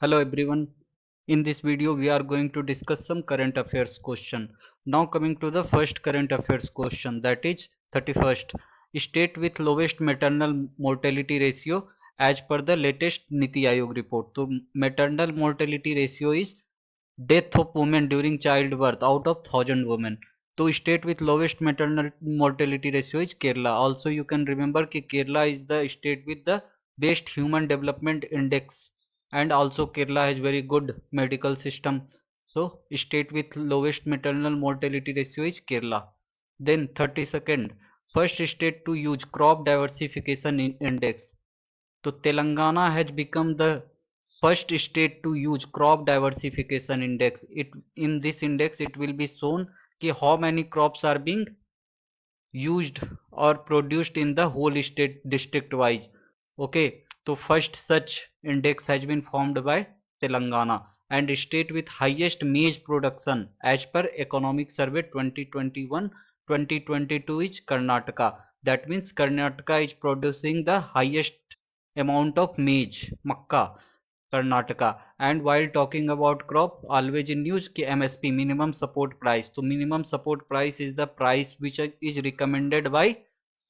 Hello everyone. In this video we are going to discuss some current affairs question. Now coming to the first current affairs question, that is 31st. State with lowest maternal mortality ratio as per the latest Niti Aayog report. So maternal mortality ratio is death of women during childbirth out of 1000 women. So state with lowest maternal mortality ratio is Kerala. Also you can remember that Kerala is the state with the best human development index, and also Kerala has very good medical system. So state with lowest maternal mortality ratio is Kerala. Then 32nd, first state to use crop diversification index. So Telangana has become the first state to use crop diversification index. It in this index it will be shown कि how many crops are being used or produced in the whole state district wise. Okay, so first such index has been formed by Telangana, and state with highest maize production as per economic survey 2021-2022 is Karnataka. That means Karnataka is producing the highest amount of maize, makka, Karnataka. And while talking about crop, always in news ki MSP, minimum support price. So minimum support price is the price which is recommended by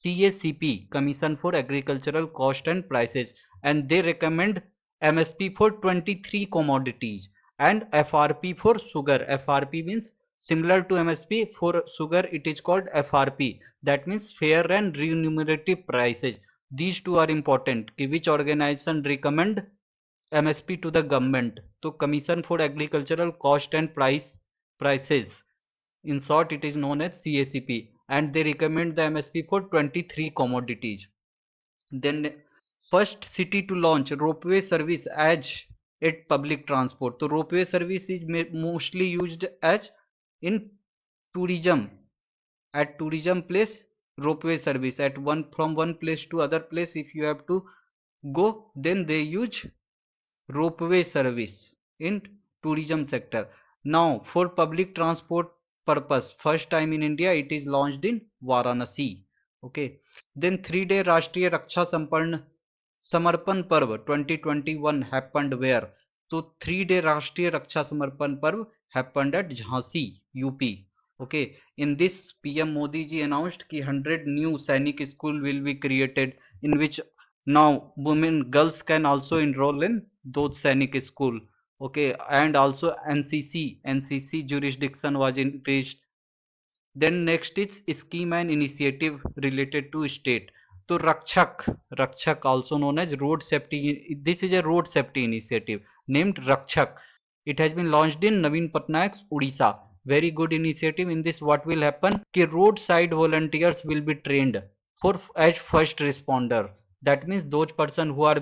CACP, Commission for Agricultural Cost and Prices, and they recommend MSP for 23 commodities and FRP for sugar. FRP means similar to MSP. For sugar it is called FRP, that means fair and remunerative prices. These two are important. Which organization recommend MSP to the government? So Commission for Agricultural Cost and Prices, in short it is known as CACP, and they recommend the MSP for 23 commodities. Then first city to launch ropeway service as at public transport. So ropeway service is mostly used as in tourism. At tourism place, ropeway service at one from one place to other place, if you have to go, then they use ropeway service in tourism sector. Now for public transport purpose, first time in India it is launched in Varanasi. Okay. Then 3 day Rashtriya Raksha Samarpan Parv 2021 happened where? So 3 day Rashtriya Raksha Samarpan Parv happened at Jhansi, UP. Okay. In this PM Modi ji announced that 100 new Sainik school will be created, in which now women girls can also enroll in those Sainik school. Okay. And also NCC jurisdiction was increased. Then next is scheme and initiative related to state. So Rakshak also known as road safety. This is a road safety initiative named Rakshak. It has been launched in Naveen Patnaik's Odisha. Very good initiative. In this, what will happen? Ki roadside volunteers will be trained for as first responder. That means those person who are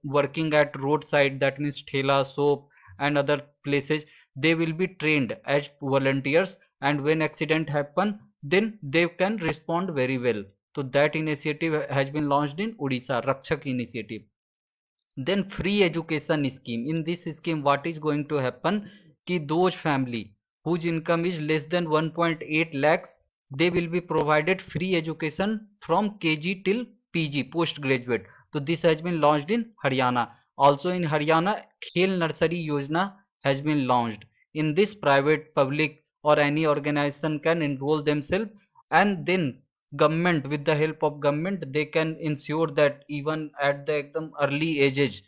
working at roadside, that means thela, soap, and other places, they will be trained as volunteers, and when accident happen, then they can respond very well. So that initiative has been launched in Odisha, Rakshak initiative. Then free education scheme. In this scheme, what is going to happen? Ki those family whose income is less than 1.8 lakhs, they will be provided free education from KG till PG, postgraduate. So this has been launched in Haryana. Also in Haryana, Khel Nursery Yojana has been launched. In this, private, public, or any organization can enroll themselves, and then government, with the help of government, they can ensure that even at the early ages,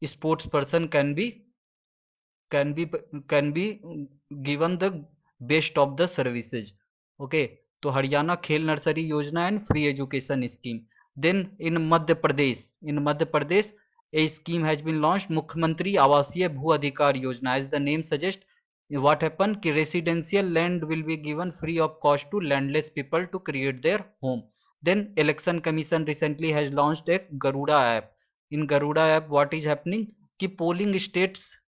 sports person can be can be given the best of the services. Okay. So Haryana Khel Nursery Yojana and free education scheme. Then in Madhya Pradesh, a scheme has been launched, Mukhyamantri Awasiya Bhu Adhikar Yojana. As the name suggests, what happened ki residential land will be given free of cost to landless people to create their home. Then election commission recently has launched a Garuda app. In Garuda app, what is happening ki polling stations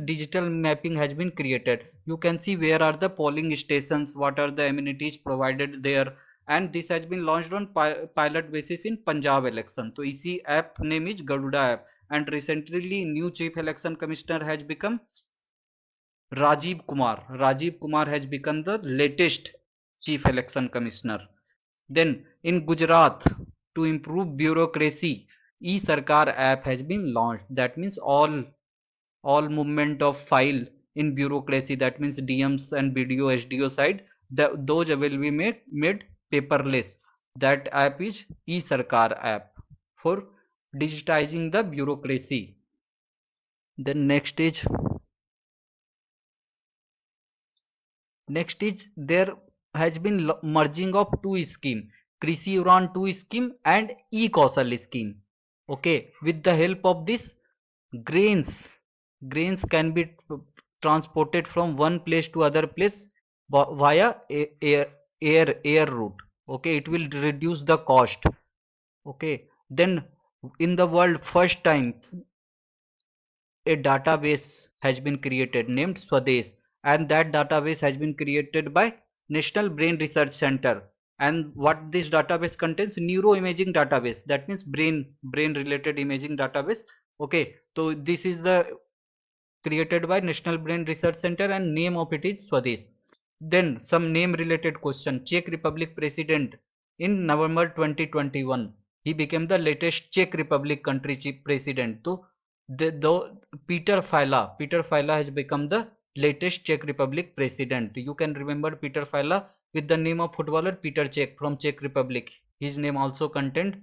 digital mapping has been created. You can see where are the polling stations, what are the amenities provided there, and this has been launched on pilot basis in Punjab election. So इसी app name is Garuda app, and recently new chief election commissioner has become Rajiv Kumar. Rajiv Kumar has become the latest chief election commissioner. Then in Gujarat, to improve bureaucracy, e-Sarkar app has been launched. That means all movement of file in bureaucracy, that means DMs and BDO SDO side, those will be made paperless. That app is e-Sarkar app for digitizing the bureaucracy. Then next is there has been merging of two scheme, Krishi Uran 2 scheme and e-Kausal scheme. Okay, with the help of this, grains grains can be transported from one place to other place via air route. Okay, it will reduce the cost. Okay, then in the world first time a database has been created named Swadesh, and that database has been created by National Brain Research Center. And what this database contains, neuroimaging database, that means brain related imaging database. Okay, so this is the created by National Brain Research Center, and name of it is Swadesh. Then some name related question. Czech Republic president in November 2021, he became the latest Czech Republic country chief president. So the Peter Fila has become the latest Czech Republic president. You can remember Peter Fila with the name of footballer Peter Cech from Czech Republic. His name also contained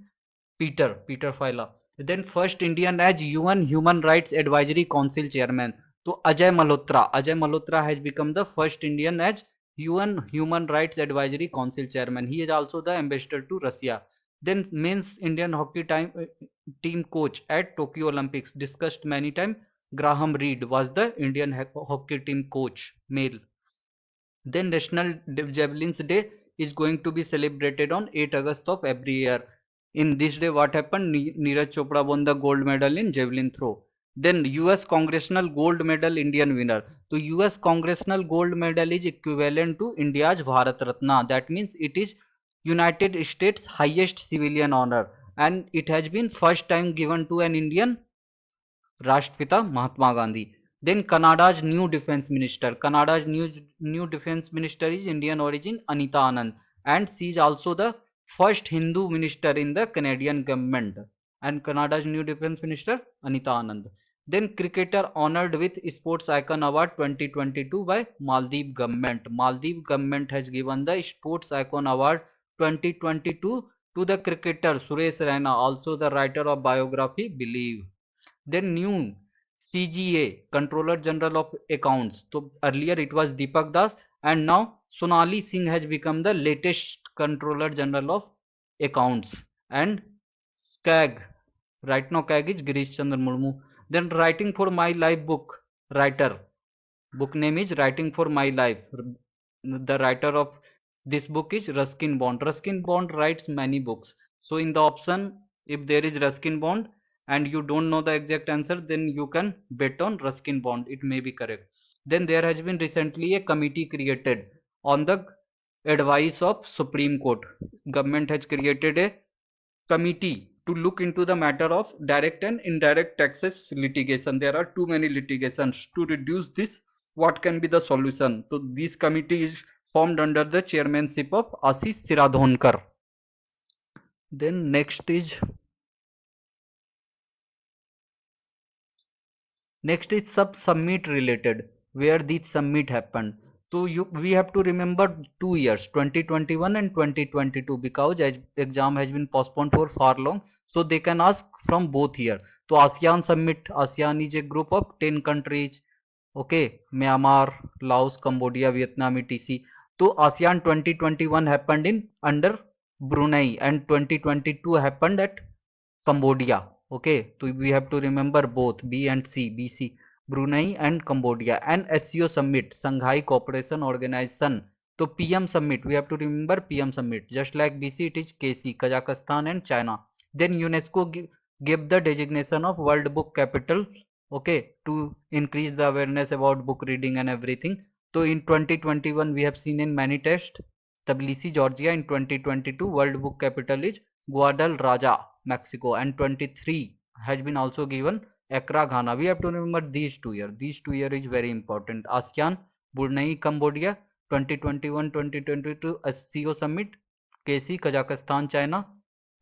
Peter Fila. Then first Indian as UN Human Rights Advisory Council chairman. So Ajay Malhotra has become the first Indian as UN Human Rights Advisory Council chairman. He is also the ambassador to Russia. Then men's Indian hockey team coach at Tokyo Olympics, discussed many times. Graham Reed was the Indian hockey team coach, male. Then National Javelins Day is going to be celebrated on 8 August of every year. In this day, what happened? Neeraj Chopra won the gold medal in javelin throw. Then US Congressional Gold Medal Indian winner. So US Congressional Gold Medal is equivalent to India's Bharat Ratna. That means it is United States highest civilian honor, and it has been first time given to an Indian, Rashtrapita Mahatma Gandhi. Then Canada's new defense minister. Canada's new defense minister is Indian origin, Anita Anand, and she is also the first Hindu minister in the Canadian government. And Canada's new defense minister, Anita Anand. Then cricketer honored with Sports Icon Award 2022 by Maldives government. Maldives government has given the Sports Icon Award 2022 to the cricketer Suresh Raina, also the writer of biography Believe. Then new CGA, Controller General of Accounts. So earlier it was Deepak Das, and now Sonali Singh has become the latest Controller General of Accounts. And SCAG, right now CAG is Girish Chandra Murmu. Then Writing for My Life book writer. Book name is Writing for My Life. The writer of this book is Ruskin Bond. Ruskin Bond writes many books. So in the option, if there is Ruskin Bond and you don't know the exact answer, then you can bet on Ruskin Bond. It may be correct. Then there has been recently a committee created on the advice of Supreme Court. Government has created a committee to look into the matter of direct and indirect taxes litigation. There are too many litigations. To reduce this, what can be the solution? So this committee is formed under the chairmanship of Ashish Siradhonkar. Then next is sub summit related, where this summit happened. So we have to remember 2 years, 2021 and 2022, because exam has been postponed for far long. So they can ask from both year. So ASEAN summit, ASEAN is a group of 10 countries. Okay, Myanmar, Laos, Cambodia, Vietnam, etc. So ASEAN 2021 happened in under Brunei, and 2022 happened at Cambodia. Okay, so we have to remember both B and C, BC, Brunei and Cambodia. And SCO summit, Shanghai Cooperation Organization. So PM summit, we have to remember PM summit. Just like BC, it is KC, Kazakhstan and China. Then UNESCO gave the designation of World Book Capital. Okay, to increase the awareness about book reading and everything. So in 2021, we have seen in many tests, Tbilisi, Georgia. In 2022, World Book Capital is Guadalajara, Mexico, and 23 has been also given Accra, Ghana. We have to remember these 2 years. These 2 years is very important. ASEAN, Brunei, Cambodia, 2021-2022 SCO Summit, KC, Kazakhstan, China,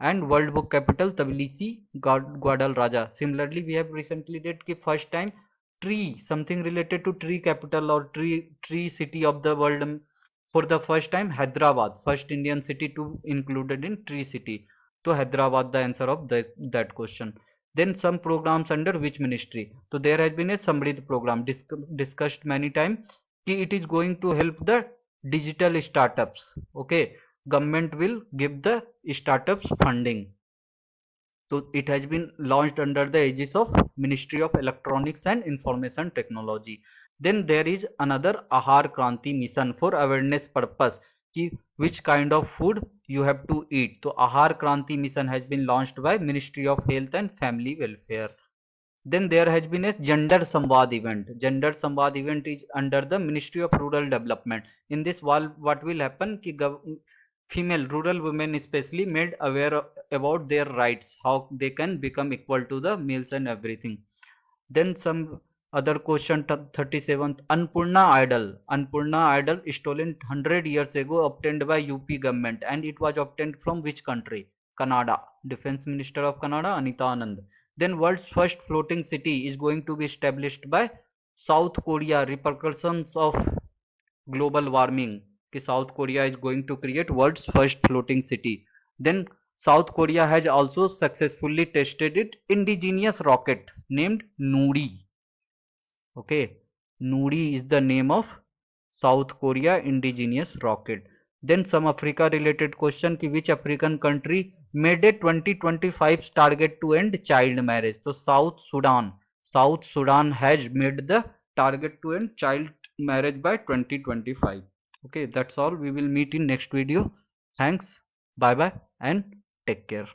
and World Book Capital Tbilisi, Guadalajara. Similarly, we have recently did ki first time tree, something related to tree capital or tree city of the world. For the first time, Hyderabad, first Indian city to included in tree city. So Hyderabad, the answer of that question. Then some programs under which ministry? So there has been a Samrid program discussed many times. It is going to help the digital startups. Okay, government will give the startups funding. So it has been launched under the aegis of Ministry of Electronics and Information Technology. Then there is another Ahar Kranti mission for awareness purpose ki which kind of food you have to eat. So Ahar Kranti mission has been launched by Ministry of Health and Family Welfare. Then there has been a Gender Samvad event. Gender Samvad event is under the Ministry of Rural Development. In this, what will happen ki female rural women especially made aware about their rights, how they can become equal to the males and everything. Then some other question, 37th, Annapurna Idol. Annapurna Idol stolen 100 years ago, obtained by UP government, and it was obtained from which country? Canada. Defense Minister of Canada, Anita Anand. Then world's first floating city is going to be established by South Korea. Repercussions of global warming. South Korea is going to create world's first floating city. Then South Korea has also successfully tested its indigenous rocket named Nuri. Okay, Nuri is the name of South Korea indigenous rocket. Then some Africa related question ki which African country made a 2025 target to end child marriage? So South Sudan. South Sudan has made the target to end child marriage by 2025. Okay, that's all. We will meet in next video. Thanks. Bye bye and take care.